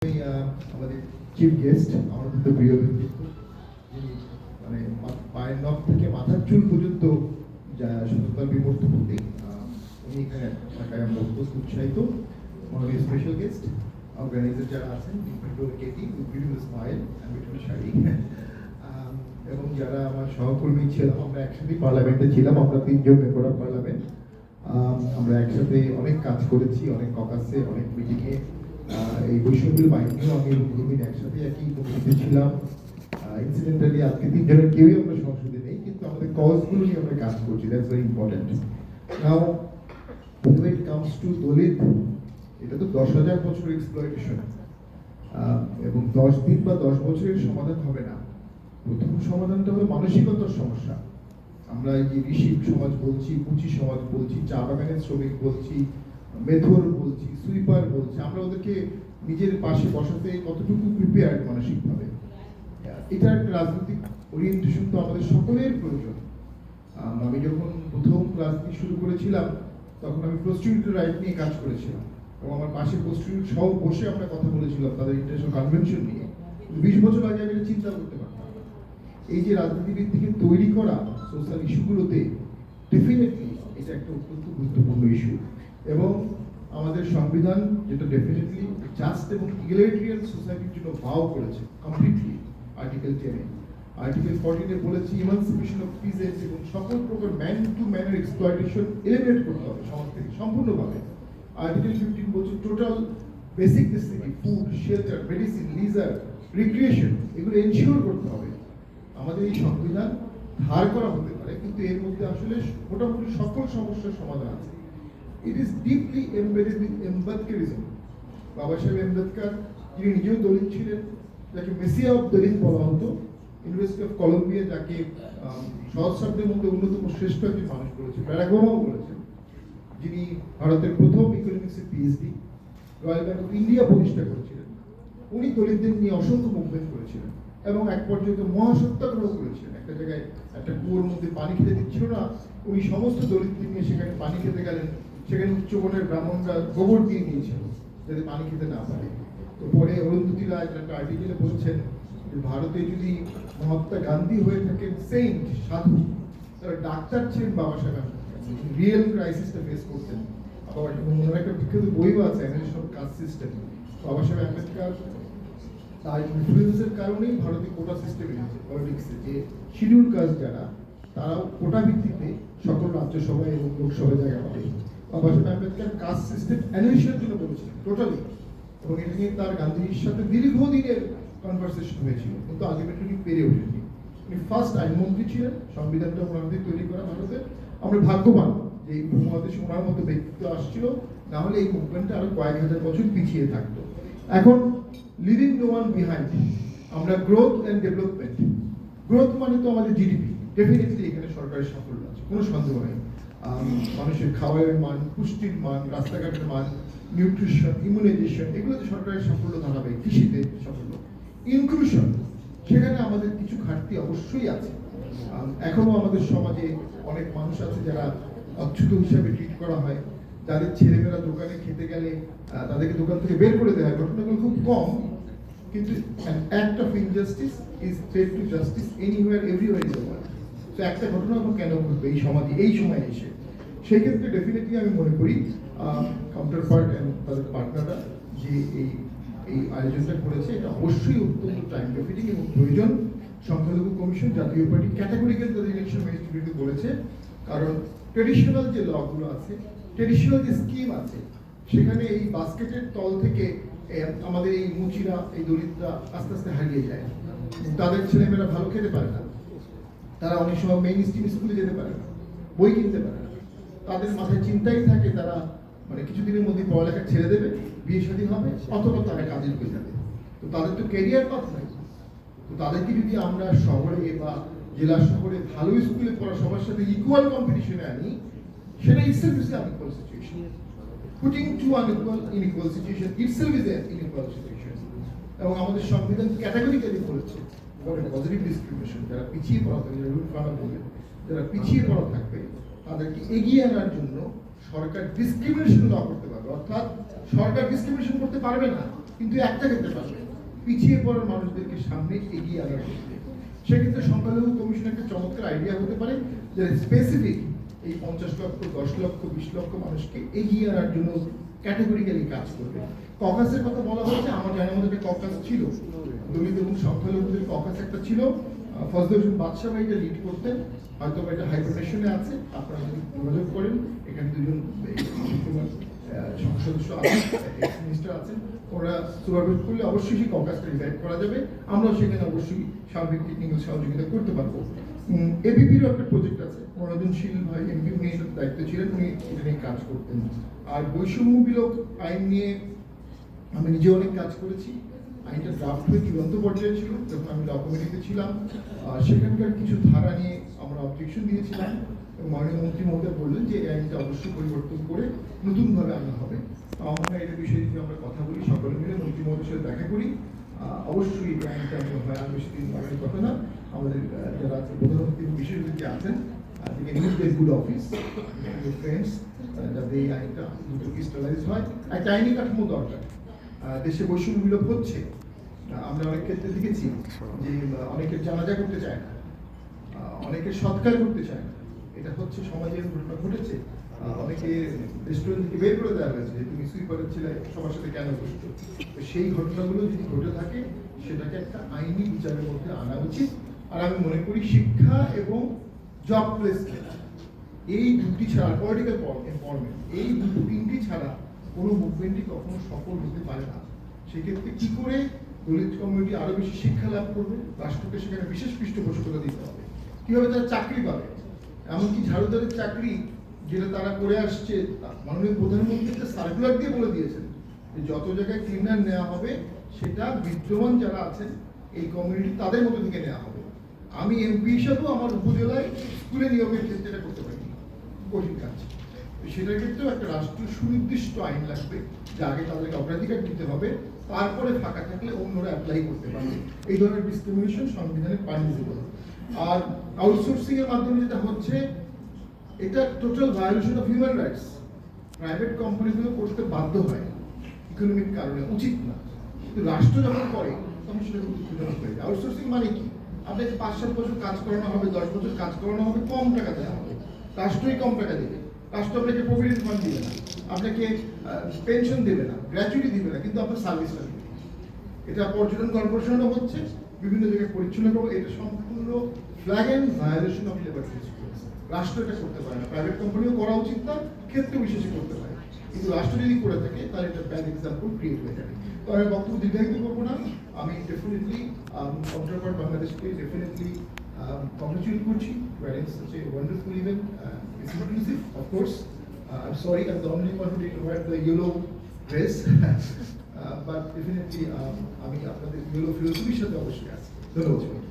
আমাদের chief guest আমাদের প্রিয় ব্যক্তিত্ব, যিনি মানে পায়ের নখ থেকে মাথার চুল পর্যন্ত সততার বিবর্ত প্রতীক, উনি এখানে থাকায় আমরা অত্যন্ত উৎসাহিত। আমাদের স্পেশাল গেস্ট অর্গানাইজার যারা আছেন, কেটি বিভিন্ন স্মাইল বিভিন্ন শাড়ি, এবং যারা আমার সহকর্মী ছিলাম, আমরা একসাথে পার্লামেন্টে ছিলাম, আমরা 3 জন মেম্বার অফ পার্লামেন্ট। আমরা একসাথে অনেক কাজ করেছি, অনেক ককাসে, অনেক মিটিংয়ে। এই বৈষম্যের বাহিনীও আমি রুমিন একসাথে একই কমিটিতে ছিলাম। ইনসিডেন্টালি আজকে 3 জনের কেউই আমরা সংসদে নেই, কিন্তু আমাদের কজগুলো নিয়ে আমরা কাজ করছি। That's very important. Now when it comes to দলিত, এটা তো 10,000 বছর এক্সপ্লয়টেশন, এবং 10 দিন বা 10 বছরের সমাধান হবে না। প্রথম সমাধানটা হলো মানসিকতার সমস্যা। আমরা এই যে ঋষি সমাজ বলছি, কুচি সমাজ বলছি, চা বাগানের শ্রমিক বলছি, মেথর বলছি, সুইপার বলছি, আমরা ওদেরকে নিজের পাশে বসাতে কতটুকু প্রিপেয়ার্ড মানসিকভাবে, এটা একটা রাজনৈতিক ওরিয়েন্টেশন তো আমাদের সকলের প্রয়োজন। আমি যখন প্রথম রাজনীতি শুরু করেছিলাম, তখন আমি প্রস্টিটিউটের রাইট নিয়ে কাজ করেছিলাম, এবং আমার পাশে প্রস্টিটিউট সহ বসে আমরা কথা বলেছিলাম তাদের ইন্টারন্যাশনাল কনভেনশন নিয়ে। 20 বছর আগে আমি এটা চিন্তা করতে পারতাম না। এই যে রাজনীতিবিদ থেকে তৈরি করা সোশ্যাল ইস্যুগুলোতে ডেফিনেটলি এটা একটা অত্যন্ত গুরুত্বপূর্ণ ইস্যু, এবং আমাদের সংবিধান যেটা ডেফিনেটলি জাস্ট এবং ইগ্যালিটারিয়ান সোসাইটির জন্য ভাও করেছে কমপ্লিটলি। আর্টিকেল 10 আর্টিকেল 14 বলেছে ইমানসিপেশন অফ পিজেন্টস এবং সকল প্রকার ম্যান টু ম্যানের এক্সপ্লয়টেশন এলিমিনেট করতে হবে সমাজ থেকে সম্পূর্ণভাবে। আর্টিকেল 15 বলছে total basic necessity, food, shelter, medicine, leisure, recreation, এগুলো এনশিওর করতে হবে। আমাদের এই সংবিধান ধার করা হতে পারে, কিন্তু এর মধ্যে আসলে মোটামুটি সকল সমস্যার সমাধান আছে। It is deeply embedded with Ambedkarism. Baba Saheb Ambedkar, যিনি নিজেও দলিত ছিলেন, যাকে মেসিয়া অফ দলিত বলা হতো, ইউনিভার্সিটি অফ কলম্বিয়া যাকে সহস্রাব্দের মধ্যে অন্যতম শ্রেষ্ঠ একজন মানুষ করেছে, বারাক ওবামাও বলেছেন, যিনি ভারতের প্রথম ইকোনমিক্সের PhD, royal bank of India প্রতিষ্ঠা করেছিলেন, উনি দলিতদের নিয়ে অসংখ্য মুভমেন্ট করেছিলেন, এবং এক পর্যন্ত মহাসত্যাগ্রহ করেছিলেন। একটা জায়গায় একটা কুয়োর মধ্যে পানি খেতে দিচ্ছিল না, উনি সমস্ত দলিতদের নিয়ে সেখানে পানি খেতে গেলেন, সেখানে উচ্চবনের ব্রাহ্মণরা গোবর দিয়ে নিয়েছিল যাতে পানি খেতে না পারে। তো পরে অরুন্ধতী রায় একটা আর্টিকেলে বলছেন যে ভারতে যদি মহাত্মা গান্ধী হয়ে থাকেন সেইন্ট, সাধু, তারা ডাক্তার ছিলেন বাবা সাহেব, রিয়েল ক্রাইসিসটা ফেস করতেন। আবার ওনার একটা বিখ্যাত বইও আছে, অ্যানালিসিস অফ কাস্ট সিস্টেম। বাবা সাহেব আম্বেদকর তার ইনফ্লুয়েন্সের কারণেই ভারতে কোটা সিস্টেম এনেছে পলিটিক্সে, যে শিডিউল কাস্ট যারা, তারাও কোটা ভিত্তিতে সকল রাজ্যসভায় এবং লোকসভায় জায়গা পাবে। বাবা সাহেব আম্বেদকর কাস্ট সিস্টেম অ্যানালিসিসের জন্য বলেছিলেন টোটালি, এবং এটা নিয়ে তার গান্ধীজির সাথে দীর্ঘদিনের কনভারসেশন হয়েছিল, কিন্তু আলটিমেটলি উনি পেরে ওঠেননি। উনি ফার্স্ট আইনমন্ত্রী ছিলেন, সংবিধানটা ওনার দিয়ে তৈরি করা ভারতে। আমরা ভাগ্যবান যে এই উপমহাদেশে ওনার মতো ব্যক্তিত্ব আসছিল, না হলে এই মুভমেন্টটা আরো কয়েক হাজার বছর পিছিয়ে থাকতো। এখন লিভিং নো ওয়ান বিহাইন্ড, আমরা গ্রোথ অ্যান্ড ডেভেলপমেন্ট, গ্রোথ মানে তো আমাদের জিডিপি, ডেফিনেটলি এখানে সরকারের সাফল্য আছে, কোনো সন্দেহ নেই। মানুষের খাবারের মান, পুষ্টির মান, রাস্তাঘাটের মান, নিউট্রিশন, ইমিউনাইজেশন, এগুলোতে সরকারের সাফল্য দাঁড়াবে। কৃষিতে সাফল্য, ইনক্লুশন, সেখানে আমাদের কিছু ঘাটতি অবশ্যই আছে। এখনো আমাদের সমাজে অনেক মানুষ আছে যারা অচ্ছুত হিসাবে ট্রিট করা হয়, যাদের ছেলেমেয়েরা দোকানে খেতে গেলে তাদেরকে দোকান থেকে বের করে দেওয়া হয়। ঘটনাগুলো খুব কম, কিন্তু an act of injustice is threat to justice anywhere, everywhere in the world. তো একটা ঘটনা কেন ঘটবে এই সমাজে এই সময় এসে? সেই ক্ষেত্রে ডেফিনেটলি আমি মনে করি কাউন্টার পার্ট অ্যান্ড তাদের পার্টনাররা যে এই আয়োজনটা করেছে, এটা অবশ্যই অত্যন্ত টাইম বেফিটিং এবং প্রয়োজন। সংখ্যালঘু কমিশন, জাতীয় পার্টি ক্যাটাগরিক্যাল তাদের ইলেকশন ম্যাজিস্ট্রেটকে বলেছে, কারণ ট্রেডিশনাল যে লগুলো আছে, ট্রেডিশনাল যে স্কিম আছে, সেখানে এই বাস্কেটের তল থেকে আমাদের এই মুচিরা, এই দরিদ্ররা আস্তে আস্তে হারিয়ে যায়। তাদের ছেলেমেয়েরা ভালো খেতে পারে না, তারা অনেক সময় মেইন স্ট্রিম স্কুলে যেতে পারে না, বই কিনতে পারে না, তাদের মাথায় চিন্তাই থাকে তারা মানে কিছুদিনের মধ্যে পড়ালেখা ছেড়ে দেবে, বিয়ে শাদী হবে, অথবা তারা কাজে ঢুকে যাবে। তো তাদের তো ক্যারিয়ার পাথ নাই। তো তাদেরকে যদি আমরা শহরে বা জেলা শহরে ভালো স্কুলে পড়া সবার সাথে ইকুয়াল কম্পিটিশনে আনি, সেটা itself is unequal situation. Putting to inequal situation itself is an inequal situation. এবং আমাদের সংবিধান ক্যাটাগরিক্যালি বলেছে পজিটিভ ডিসক্রিমিনেশন, যারা পিছিয়ে পড়া থাকবে, যারা রুট ফানা বলবে, যারা পিছিয়ে পড়া থাকবে, তাদেরকে এগিয়ে আনার জন্য সরকার ডিসক্রিমিনেশন ল করতে পারবে। অর্থাৎ সরকার ডিসক্রিমিনেশন করতে পারবে না, কিন্তু একটা ক্ষেত্রে পারবে, পিছিয়ে পড়ার মানুষদেরকে সামনে এগিয়ে আনার ক্ষেত্রে। সেক্ষেত্রে সংখ্যালঘু কমিশন একটা চমৎকার আইডিয়া হতে পারে, যে স্পেসিফিক এই 50 লক্ষ, 10 লক্ষ, 20 লক্ষ মানুষকে এগিয়ে আনার জন্য ক্যাটাগরিক্যালি কাজ করবে। ককাসের কথা বলা হয়েছে, আমার জানার মধ্যে একটা ককাস ছিল, দলিত এবং সংখ্যালঘুদের ককাস একটা ছিল। ফজলে হোসেন বাদশাহ ভাই এটা লিড করতেন, হয়তো এটা হাইপারটেনশনে আছে, আপনারা যদি যোগাযোগ করেন, এখানে দুজন সংসদ সদস্য আছেন, এক্স মিনিস্টার আছেন, ওরা সুপারভাইজ করলে অবশ্যই সেই ককাসটা রিভাইভ করা যাবে, আমরাও সেখানে অবশ্যই সার্বিক টেকনিক্যাল সহযোগিতা করতে পারবো। এবিপিরও একটা প্রজেক্ট আছে, মনোরঞ্জনশীল ভাই এমপি, উনি এটার দায়িত্ব ছিলেন, উনি এটা নিয়ে কাজ করতেন। আর বৈষম্যমূলক আইন নিয়ে আমি নিজে অনেক কাজ করেছি। আইনটা ড্রাফট হয়ে চূড়ান্ত পর্যায়ে ছিল যখন আমি ল কমিটিতে ছিলাম, সেখানকার কিছু ধারা নিয়ে আমরা অবজেকশন দিয়েছিলাম এবং মাননীয় মন্ত্রী মহোদয় বললেন যে এই আইনটা অবশ্যই পরিবর্তন করে নতুনভাবে আনা হবে। তো আমরা এটা বিষয়ে যদি আমরা কথা বলি, সকলে মিলে মন্ত্রী মহোদয়ের সাথে দেখা করি, অবশ্যই এই আইনটা হয় আর বেশি দিন লাগানোর কথা না। আমাদের যারা আছেন প্রধানমন্ত্রী এবং বিশেষ অতিথি আছেন, গুড অফিস ফ্রেন্ডস, যাতে এই আইনটা দ্রুত ক্রিস্টালাইজ হয়। একটা আইনি কাঠামো দরকার। দেশে বৈষম্য বিলোপ হচ্ছে, আমরা অনেক ক্ষেত্রে দেখেছি যে অনেকের জানাজা করতে চায় না, অনেকে সৎকার করতে চায় না, এটা হচ্ছে সমাজের ঘটনা ঘটেছে। অনেকে রেস্টুরেন্ট থেকে বের করে দেওয়া হয়েছে যে তুমি সুইপারের ছেলে সবার সাথে কেন বসছো। তো সেই ঘটনাগুলো যদি ঘটে থাকে, সেটাকে একটা আইনি বিচারের মধ্যে আনা উচিত। আর আমি মনে করি শিক্ষা এবং জব প্লেসমেন্ট, এই দুটি ছাড়া, পলিটিক্যাল এমপাওয়ারমেন্ট, এই দুটো তিনটি ছাড়া কোনো মুভমেন্টই কখনো সফল হতে পারে না। সেক্ষেত্রে কি করে দলিত কমিউনিটি আরো বেশি শিক্ষা লাভ করবে, রাষ্ট্রকে সেখানে বিশেষ পৃষ্ঠপোষকতা দিতে হবে, কিভাবে তারা চাকরি পাবে। এমনকি ঝাড়ুদারের চাকরি যেটা তারা করে আসছে, মাননীয় প্রধানমন্ত্রী একটা সার্কুলার দিয়ে বলে দিয়েছেন যে যত জায়গায় ক্লিনার নেওয়া হবে, সেটা বিদ্যমান যারা আছেন এই কমিউনিটি তাদের মধ্যে থেকে নেওয়া হবে। আমি এমপি হিসাবেও আমার উপজেলায় স্কুলে নিয়োগের ক্ষেত্রে এটা করতে পারি, কঠিন কাজ। সেটার ক্ষেত্রেও একটা রাষ্ট্রীয় সুনির্দিষ্ট আইন লাগবে, যে আগে তাদেরকে অগ্রাধিকার দিতে হবে, তারপরে ফাঁকা থাকলে অন্যরা অ্যাপ্লাই করতে পারবে। এই ধরনের ডিসক্রিমিনেশন সংবিধানে পারমিসিবল। আর আউটসোর্সিং এর মাধ্যমে যেটা হচ্ছে, এটা total violation of human rights. Private কোম্পানিগুলো করতে বাধ্য হয় ইকোনমিক কারণে, উচিত না, কিন্তু রাষ্ট্র যখন করে তখন সেটা খুব দুঃখজনক হয়ে যায়। আউটসোর্সিং মানে কি? আপনাকে 5-7 বছর কাজ করানো হবে, 10 বছর কাজ করানো হবে, কম টাকা দেওয়া হবে, রাষ্ট্রই কম টাকা দেবে। রাষ্ট্র আপনাকে প্রভিডেন্ট ফান্ড দিবে না, আপনাকে পেনশন দেবে না, গ্র্যাচুইটি দিবে না, কিন্তু আপনার সার্ভিসটা দিবে। এটা পর্যটন কর্পোরেশনও হচ্ছে, বিভিন্ন জায়গায় পরিচালনা করবে। এটা সম্পূর্ণ ফ্ল্যাগ্রেন্ট ভায়োলেশন অফ লেবার প্রিন্সিপলস। রাষ্ট্র এটা করতে পারে না, প্রাইভেট কোম্পানিও করা উচিত না, ক্ষেত্র বিশেষে করতে পারে, কিন্তু রাষ্ট্র যদি করে থাকে তাহলে এটা ব্যাড এক্সাম্পল ক্রিয়েট হয়ে যাবে। তো আমি বক্তব্য দীর্ঘায়িত করবো না। আমি ডেফিনেটলি কাউন্টারপার্ট বাংলাদেশকে ডেফিনেটলি congratulate করছি, wherein such a wonderful event, it's inclusive, of course. I'm sorry, I'm the only one who didn't wear the yellow dress, but definitely আমি আপনাদের yellow philosophy সাথে অবশ্যই আছি। ধন্যবাদ।